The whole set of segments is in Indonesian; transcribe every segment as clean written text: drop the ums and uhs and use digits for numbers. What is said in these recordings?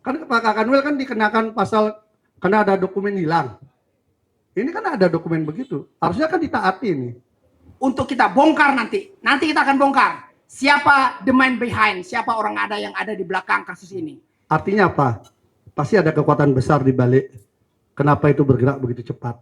Kan Pak Kanwil kan dikenakan pasal karena ada dokumen hilang. Ini kan ada dokumen begitu. Harusnya kan ditaati ini. Untuk kita bongkar nanti kita akan bongkar siapa the man behind, siapa orang yang ada di belakang kasus ini. Artinya apa? Pasti ada kekuatan besar di balik kenapa itu bergerak begitu cepat.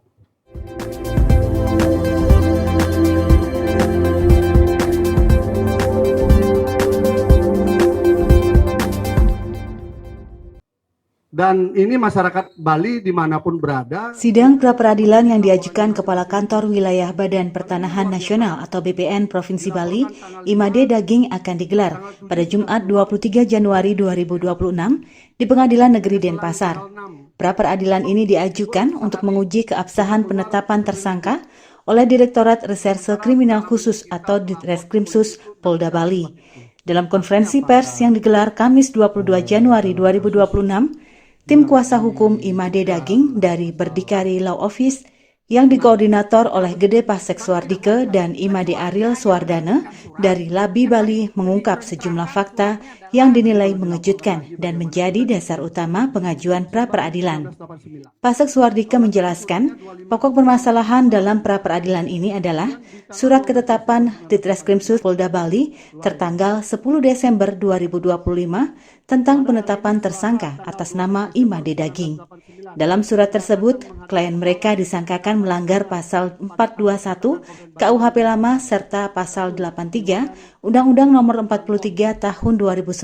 Dan ini masyarakat Bali dimanapun berada. Sidang pra-peradilan yang diajukan Kepala Kantor Wilayah Badan Pertanahan Nasional atau BPN Provinsi Bali, Imade Daging akan digelar pada Jumat 23 Januari 2026 di Pengadilan Negeri Denpasar. Pra-peradilan ini diajukan untuk menguji keabsahan penetapan tersangka oleh Direktorat Reserse Kriminal Khusus atau Ditreskrimsus Polda Bali. Dalam konferensi pers yang digelar Kamis 22 Januari 2026, tim kuasa hukum Imade Daging dari Berdikari Law Office yang dikoordinator oleh Gede Pasek Suardike dan Imade Ariel Suardana dari Labi Bali mengungkap sejumlah fakta yang dinilai mengejutkan dan menjadi dasar utama pengajuan pra-peradilan. Pasek Suardike menjelaskan, pokok permasalahan dalam pra-peradilan ini adalah surat ketetapan Ditreskrimsus Polda Bali tertanggal 10 Desember 2025 tentang penetapan tersangka atas nama Imade Daging. Dalam surat tersebut, klien mereka disangkakan melanggar pasal 421 KUHP lama serta pasal 83 Undang-Undang Nomor 43 Tahun 2009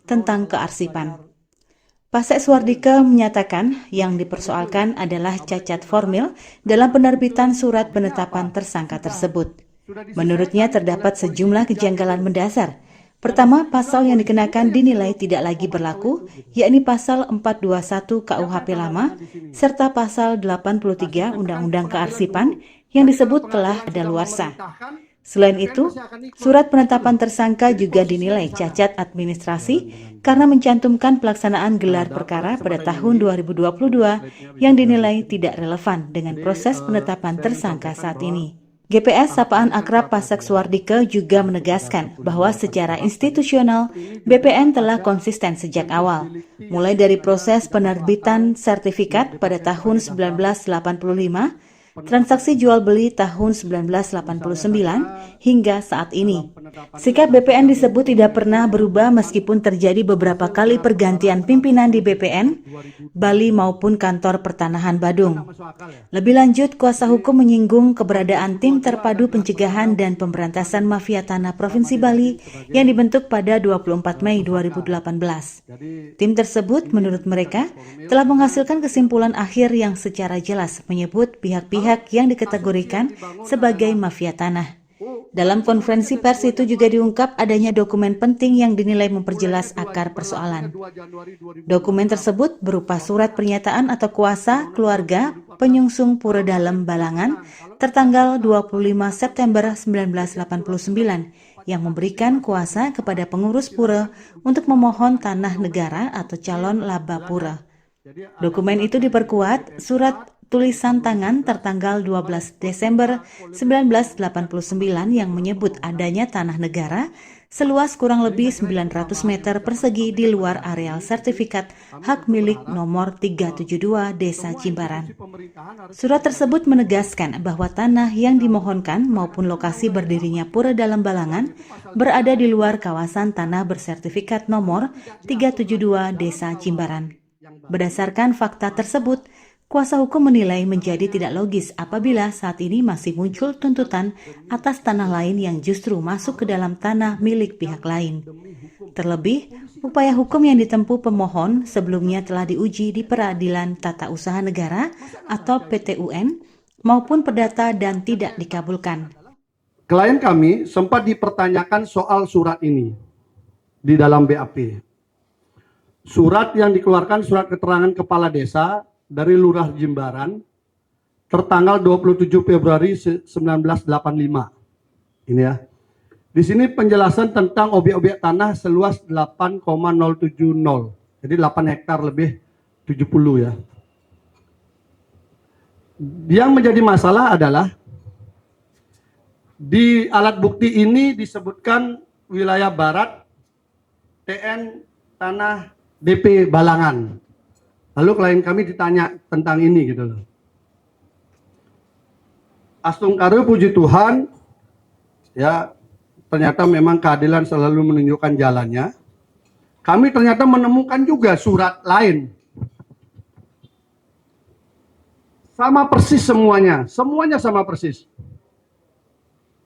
tentang kearsipan. Pasek Suardike menyatakan yang dipersoalkan adalah cacat formil dalam penerbitan surat penetapan tersangka tersebut. Menurutnya terdapat sejumlah kejanggalan mendasar. Pertama, pasal yang dikenakan dinilai tidak lagi berlaku, yakni pasal 421 KUHP lama, serta pasal 83 Undang-Undang Kearsipan yang disebut telah kadaluarsa. Selain itu, surat penetapan tersangka juga dinilai cacat administrasi karena mencantumkan pelaksanaan gelar perkara pada tahun 2022 yang dinilai tidak relevan dengan proses penetapan tersangka saat ini. GPS Sapaan Akrab Pasek Suardike juga menegaskan bahwa secara institusional BPN telah konsisten sejak awal, mulai dari proses penerbitan sertifikat pada tahun 1985, transaksi jual beli tahun 1989 hingga saat ini. Sikap BPN disebut tidak pernah berubah meskipun terjadi beberapa kali pergantian pimpinan di BPN, Bali maupun kantor pertanahan Badung. Lebih lanjut, kuasa hukum menyinggung keberadaan tim terpadu pencegahan dan pemberantasan mafia tanah Provinsi Bali yang dibentuk pada 24 Mei 2018. Tim tersebut menurut mereka telah menghasilkan kesimpulan akhir yang secara jelas menyebut pihak-pihak yang dikategorikan sebagai mafia tanah. Dalam konferensi pers itu juga diungkap adanya dokumen penting yang dinilai memperjelas akar persoalan. Dokumen tersebut berupa surat pernyataan atau kuasa keluarga penyungsung Pura Dalem Balangan tertanggal 25 September 1989 yang memberikan kuasa kepada pengurus pura untuk memohon tanah negara atau calon laba pura. Dokumen itu diperkuat surat tulisan tangan tertanggal 12 Desember 1989 yang menyebut adanya tanah negara seluas kurang lebih 900 meter persegi di luar areal sertifikat hak milik nomor 372 Desa Cimbaran. Surat tersebut menegaskan bahwa tanah yang dimohonkan maupun lokasi berdirinya Pura Dalem Balangan berada di luar kawasan tanah bersertifikat nomor 372 Desa Cimbaran. Berdasarkan fakta tersebut, kuasa hukum menilai menjadi tidak logis apabila saat ini masih muncul tuntutan atas tanah lain yang justru masuk ke dalam tanah milik pihak lain. Terlebih, upaya hukum yang ditempuh pemohon sebelumnya telah diuji di Peradilan Tata Usaha Negara atau PTUN maupun Perdata dan tidak dikabulkan. Klien kami sempat dipertanyakan soal surat ini di dalam BAP. Surat yang dikeluarkan surat keterangan kepala desa dari Lurah Jimbaran tertanggal 27 Februari 1985. Ini ya. Di sini penjelasan tentang objek-objek tanah seluas 8,070. Jadi 8 hektar lebih 70 ya. Yang menjadi masalah adalah di alat bukti ini disebutkan wilayah barat TN tanah DP Balangan. Lalu klien kami ditanya tentang ini gitu loh. Astungkare puji Tuhan, ya ternyata memang keadilan selalu menunjukkan jalannya. Kami ternyata menemukan juga surat lain. Sama persis semuanya sama persis.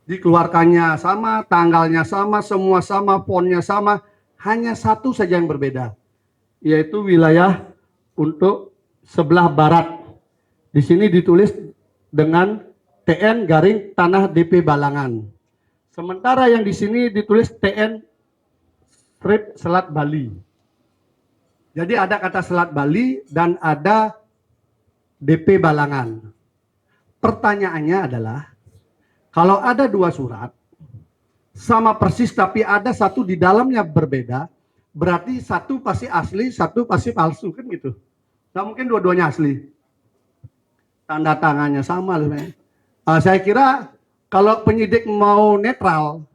Dikeluarkannya sama, tanggalnya sama, semua sama, fontnya sama, hanya satu saja yang berbeda, yaitu wilayah untuk sebelah barat. Di sini ditulis dengan TN garing tanah DP Balangan. Sementara yang di sini ditulis TN strip Selat Bali. Jadi ada kata Selat Bali dan ada DP Balangan. Pertanyaannya adalah, kalau ada dua surat sama persis tapi ada satu di dalamnya berbeda, berarti satu pasti asli, satu pasti palsu, kan gitu. Nggak mungkin dua-duanya asli. Tanda tangannya sama. Saya kira kalau penyidik mau netral,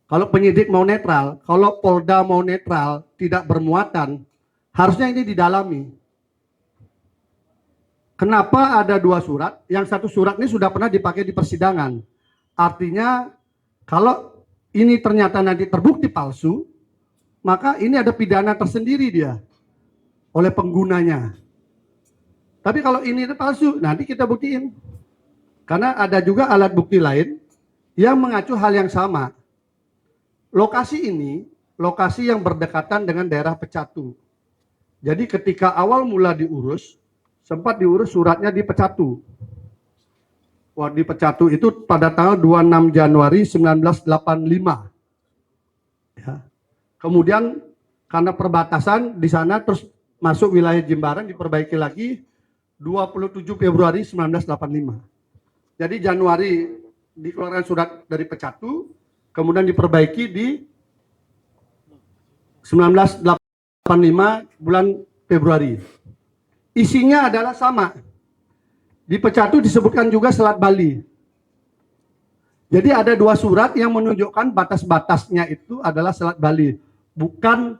kalau Polda mau netral, tidak bermuatan, harusnya ini didalami. Kenapa ada dua surat? Yang satu surat ini sudah pernah dipakai di persidangan. Artinya kalau ini ternyata nanti terbukti palsu, maka ini ada pidana tersendiri dia oleh penggunanya. Tapi kalau ini palsu, nanti kita buktiin. Karena ada juga alat bukti lain yang mengacu hal yang sama. Lokasi ini, lokasi yang berdekatan dengan daerah Pecatu. Jadi ketika awal mula diurus, sempat diurus suratnya di Pecatu. Wah, di Pecatu itu pada tanggal 26 Januari 1985. Ya. Kemudian karena perbatasan di sana terus masuk wilayah Jimbaran, diperbaiki lagi 27 Februari 1985. Jadi Januari dikeluarkan surat dari Pecatu, kemudian diperbaiki di 1985 bulan Februari. Isinya adalah sama. Di Pecatu disebutkan juga Selat Bali. Jadi ada dua surat yang menunjukkan batas-batasnya itu adalah Selat Bali, bukan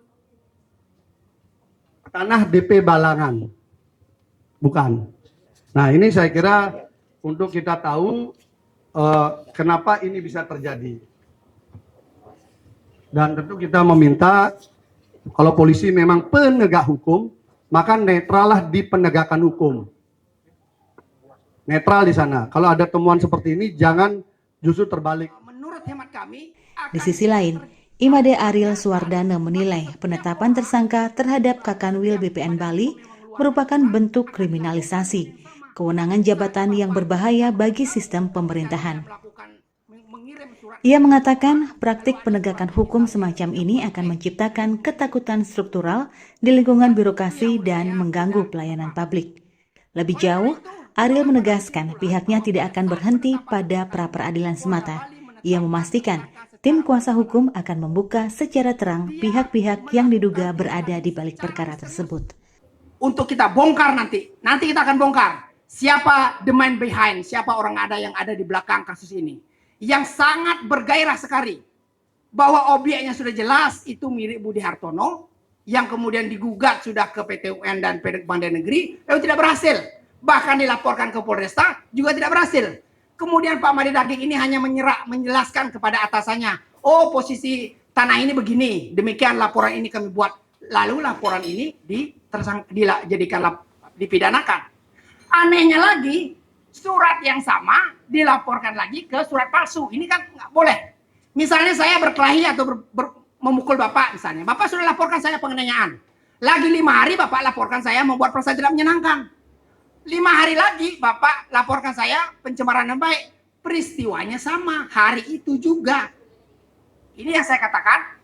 tanah DP Balangan. Bukan. Nah, ini saya kira untuk kita tahu kenapa ini bisa terjadi. Dan tentu kita meminta kalau polisi memang penegak hukum, maka netrallah di penegakan hukum. Netral di sana. Kalau ada temuan seperti ini, jangan justru terbalik. Menurut hemat kami, Di sisi lain, Imade Ariel Suwardana menilai penetapan tersangka terhadap Kakanwil BPN Bali merupakan bentuk kriminalisasi, kewenangan jabatan yang berbahaya bagi sistem pemerintahan. Ia mengatakan praktik penegakan hukum semacam ini akan menciptakan ketakutan struktural di lingkungan birokrasi dan mengganggu pelayanan publik. Lebih jauh, Ariel menegaskan pihaknya tidak akan berhenti pada pra-peradilan semata. Ia memastikan tim kuasa hukum akan membuka secara terang pihak-pihak yang diduga berada di balik perkara tersebut. Untuk kita bongkar nanti kita akan bongkar siapa the man behind, siapa orang yang ada di belakang kasus ini. Yang sangat bergairah sekali bahwa obyeknya sudah jelas itu milik Budi Hartono, yang kemudian digugat sudah ke PT UN dan Bank Negeri, tapi tidak berhasil. Bahkan dilaporkan ke Polresta juga tidak berhasil. Kemudian Pak Made Daging ini hanya menjelaskan kepada atasannya, oh posisi tanah ini begini, demikian laporan ini kami buat. Lalu laporan ini dipidanakan. Anehnya lagi, surat yang sama dilaporkan lagi ke surat palsu. Ini kan nggak boleh. Misalnya saya berkelahi atau memukul Bapak misalnya. Bapak sudah laporkan saya penganiayaan. Lagi 5 hari Bapak laporkan saya membuat perasaan tidak menyenangkan. 5 hari lagi Bapak laporkan saya pencemaran nama baik. Peristiwanya sama. Hari itu juga. Ini yang saya katakan.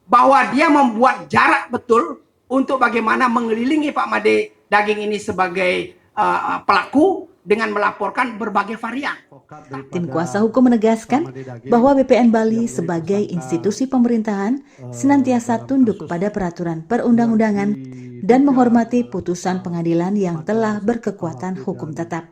Bahwa dia membuat jarak betul untuk bagaimana mengelilingi Pak Made Daging ini sebagai pelaku dengan melaporkan berbagai varian. Tim kuasa hukum menegaskan bahwa BPN Bali sebagai institusi pemerintahan senantiasa tunduk pada peraturan perundang-undangan dan menghormati putusan pengadilan yang telah berkekuatan hukum tetap.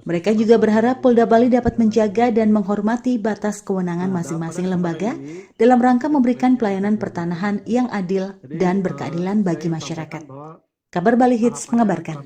Mereka juga berharap Polda Bali dapat menjaga dan menghormati batas kewenangan masing-masing lembaga dalam rangka memberikan pelayanan pertanahan yang adil dan berkeadilan bagi masyarakat. Kabar Bali Hits mengabarkan.